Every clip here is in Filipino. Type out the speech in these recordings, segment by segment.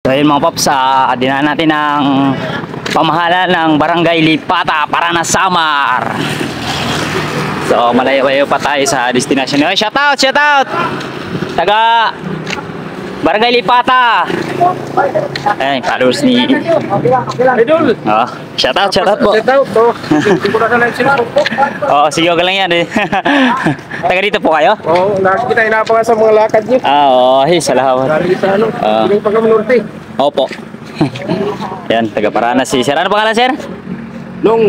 So yun mga paps, dinaan natin ang pamahalaan ng Barangay Lipata, Paranas, Samar. So malayo-layo pa tayo sa destination. Oh, shout out taga Barangay Lipata. Ayun, followers ni Idol. Oh, shout out po. Oh, sige, okay lang yan eh. Taga dito po kayo? Oo, nakikita inapangan sa mga lakad niyo. Oo, salamat. Dali sa ano, yung pagkamunurte. Opo. Yan, taga Paranas si Sir. Ano pangalan, Sir? Nung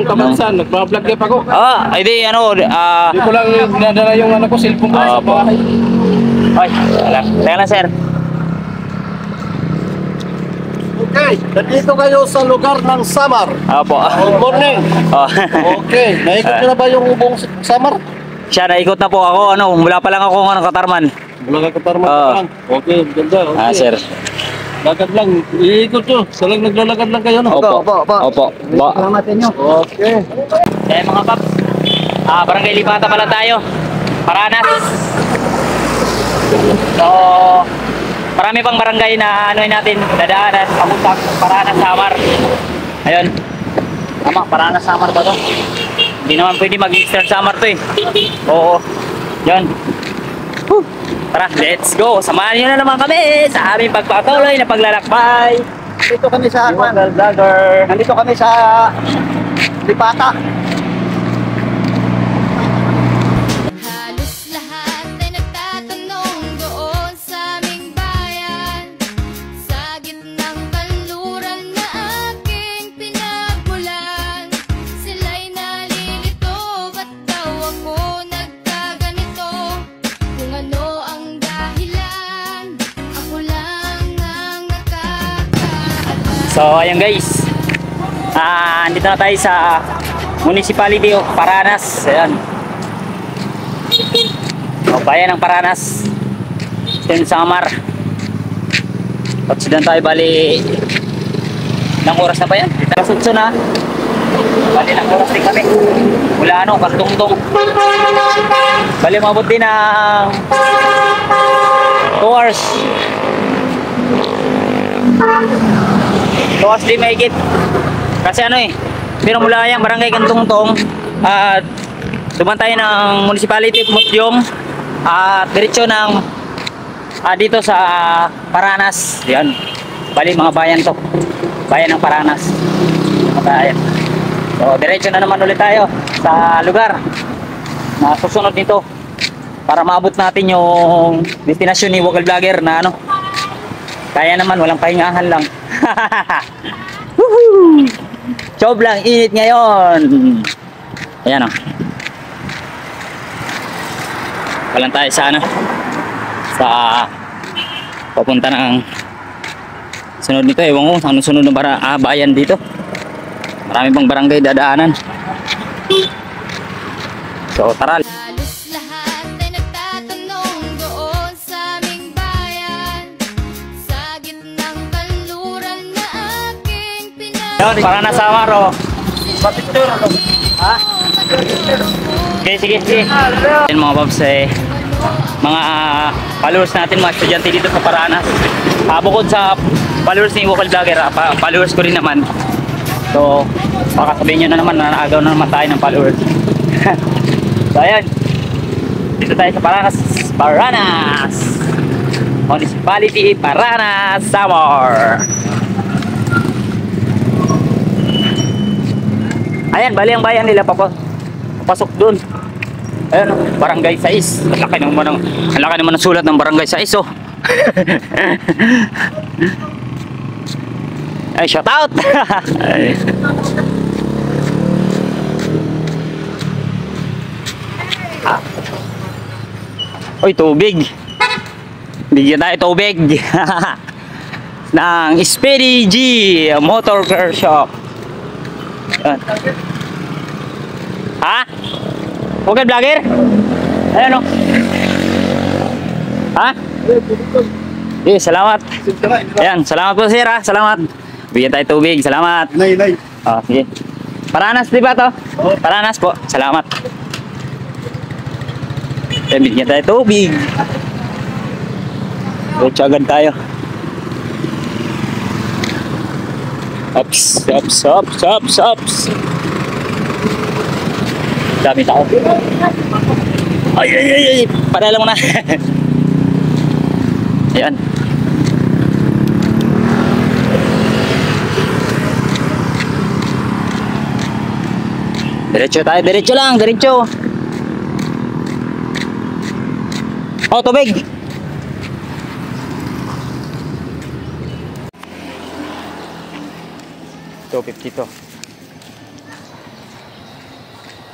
kamansan, nagpa-vlog pa ako. Ay di ano, Di ko lang nadala yung ano ko, cellphone ko sa bahay. Ay, teka lang, Sir. Okay, nandito kayo sa lugar ng Samar. Opo. Good morning. Oh. Okay, naikot nyo na ba yung buong Samar? Siya, naikot na po ako, mula pa lang ako Katarman. Wala ka katarman lang. Okay, ganda. Okay. Sir. Lakad lang, iikot nyo. Salang naglalakad lang kayo, no? Opo. natin nyo. Okay. Mga paps, Barangay Lipata pala tayo. Paranas. So, marami pang barangay na natin dadaanan papunta Paranas, Samar. Ayun. Tama, Paranas, Samar ba to? Hindi naman pwede mag-Eastern Samar to eh. Oo. Yun. Tara, let's go. Samahan nyo na naman kami sa aming pagpatuloy na paglalakbay. Nandito kami sa Vlogger. Nandito kami sa Lipata. Halos lahat ay nagtatanong doon sa aming bayan, sa gitnang kanluran na aking pinagmulan. Sila'y nalilito, ba't daw ako nagkaganito? Kung ano ang dahilan, ako lang ang nakakaalam. So, ayan guys. Andito na tayo sa Municipality of Paranas. Ayan. Bayan ng Paranas. Eastern Samar. Touchdown tayo, bali ilang oras na ba yan? Kasutso na. Bali ilang oras din kami. Mula Kastungtong. Bali umabot din ng 2 hours. 2 hours din mahigit. Kasi pero mula yung Barangay Kantungtong at duman tayo ng Municipality of Mutyom at diretso ng dito sa Paranas. Yan. Bali mga bayan to. Bayan ng Paranas. Mga bayan. So diretso na naman ulit tayo sa lugar na susunod nito para maabot natin yung destinasyon ni Vocal Vlogger na kaya naman, walang pahingahan lang. Woohoo! Sobrang init ngayon. Ayan Walang tayo sa sa papunta ng sunod nito. Ewan ko anong sunod ng bayan dito. Marami pang barangay dadaanan. So tara. Halos lahat ay nagtatanong doon sa aming bayan, sa gitnang kanluran na aking pinagmulan. Paranas, Samar. Ha? Sige. Yan mga paps, mga followers natin, mga estudyante dito sa Paranas. Bukod sa followers ni Vocal Vlogger, followers ko rin naman. So baka sabihin nyo na naman na naagaw na naman tayo ng followers. So ayan, dito tayo sa Paranas Municipality, Paranas, Samar. Ayan, bali ang bayan nila papasok dun. Ayan, Barangay 6. Ang laki naman ng sulat ng Barangay 6 Ay, shout out. Oy, tubig. Bigyan tayo tubig. Ng Speedy G Motor Car Shop. Ha? Okay, vlogger? Ayan Ha? Salamat. Ayan, salamat po sir ha. Salamat. Bigyan tayo tubig. Salamat. Nay. Sige. Paranas di ba to? Paranas po. Salamat. Bigyan tayo tubig. Diretso agad tayo. Ops, ops, ops, ops, ops. Dami tao. Ay, ay, ay, ay. Para lang muna. Ayan. Diretso tayo, diretso lang, diretso. Oh, tubig. $2.50 to.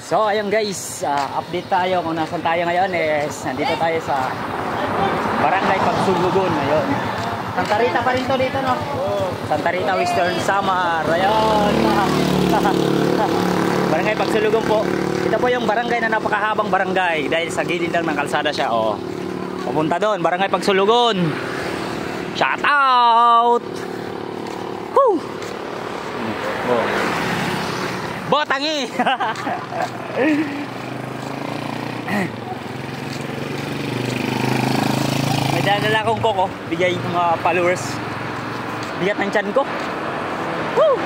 So ayun guys, update tayo kung nasan tayo ngayon. Nandito tayo sa Barangay Pagsulugon. Ayun, Santa Rita pa rin to dito, no? Santa Rita, Western Samar. Ayun. Barangay Pagsulugon po. Ito po yung barangay na napakahabang barangay dahil sa gilid lang ng kalsada siya. Oh, pupunta doon, Barangay Pagsulugon. Shout out. Woo! Oh. Botangi. May dala akong koko, bigay ng mga followers. Bigat ng tiyan ko. Woo!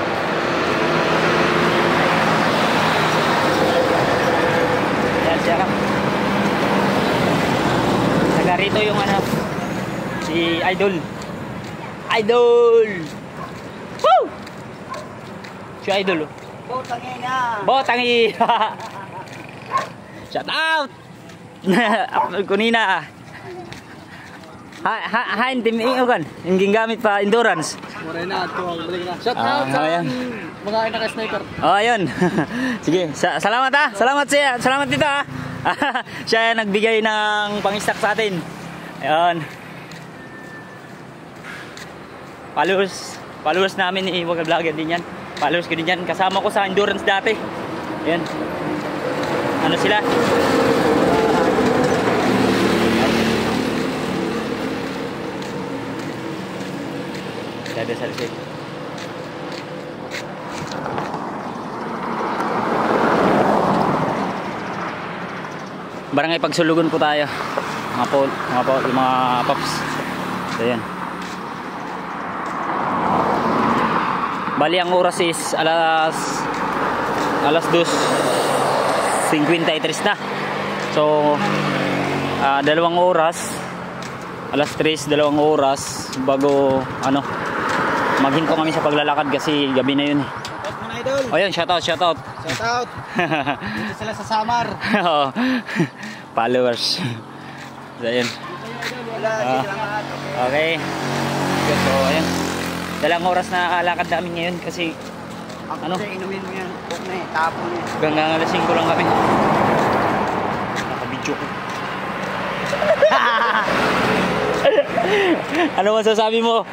Yan siya. Taga rito yung ano, si Idol. Idol. Woo! Si Idol. Botangi na. Botangi. Shout out. Kunina. Ha hindi kan. Yung gingamit pa endurance. Morena at balik na. Shout out sa mga naka-sniper. Oh, ayun. Sige, salamat ha. Salamat siya. Salamat dito ha. Siya nagbigay ng pang-stock sa atin. Ayun. Followers namin ni Wag Vlogger din yan. Followers ko din yan. Kasama ko sa endurance dati. Ayan. Ano sila? Dadasal siya. Barangay Pagsulugon po tayo. Mga paps. So, ayan. Bali ang oras is alas 2:53 na. So 2 oras, alas 3, 2 oras bago ano maghinto kami sa paglalakad kasi gabi na yun. Shout out mga idol. O yun, shout out. Shout out. Dito sila sa Samar. Followers. So ayun. Wala, salamat. Okay. So ayun. 2 oras na lakad namin ngayon kasi ano? Inumin mo yan. Huwag na eh. Tapon eh. Hanggang alas 5 lang kami. Nakabidyo ko. Ano masasabi mo?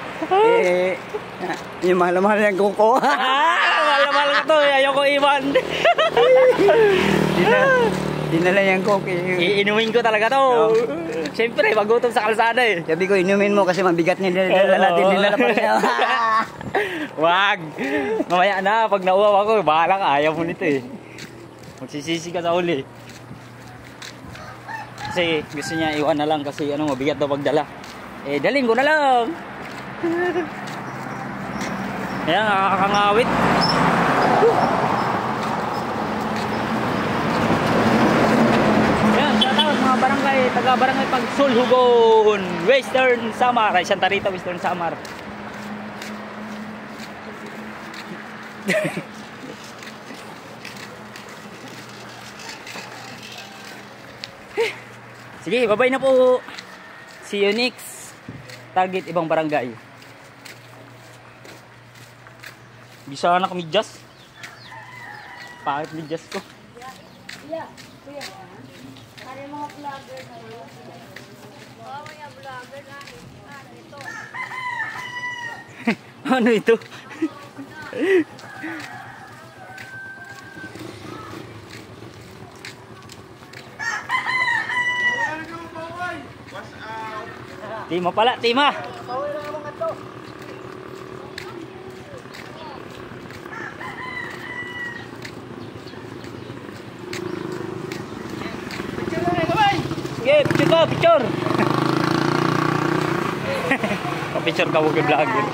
Yung mahal-mahal yung kuko. Mahal-mahal ka to. Ayoko iwan. Dinala yung coke. Iinumin ko talaga to. Siyempre, magutom sa kalsada eh. Sabi ko, inumin mo kasi mabigat nila natin. Dinala pa rin. Wag. Mamaya na, pag nauwaw ako, bahala ka. Ayaw mo nito eh. Magsisisi ka sa uli. Kasi gusto niya iwan na lang kasi ano, mabigat daw pagdala. Eh, dalhin ko na lang. Ayan, nakakangawit. Ayan, shout out mga barangay, taga-barangay Pagsulugon, Western Samar, ay Santa Rita, Western Samar. Sige, bye-bye na po. See you next target ibang barangay. Bisa na kami just. Pangit ni just ko. Kuya. Ano yung mga vlogger na yun? Mga vlogger na ito. Ano ito? Tima pala, Tima. Sige, picture ka, picture. Picture ka, huwag vlogger.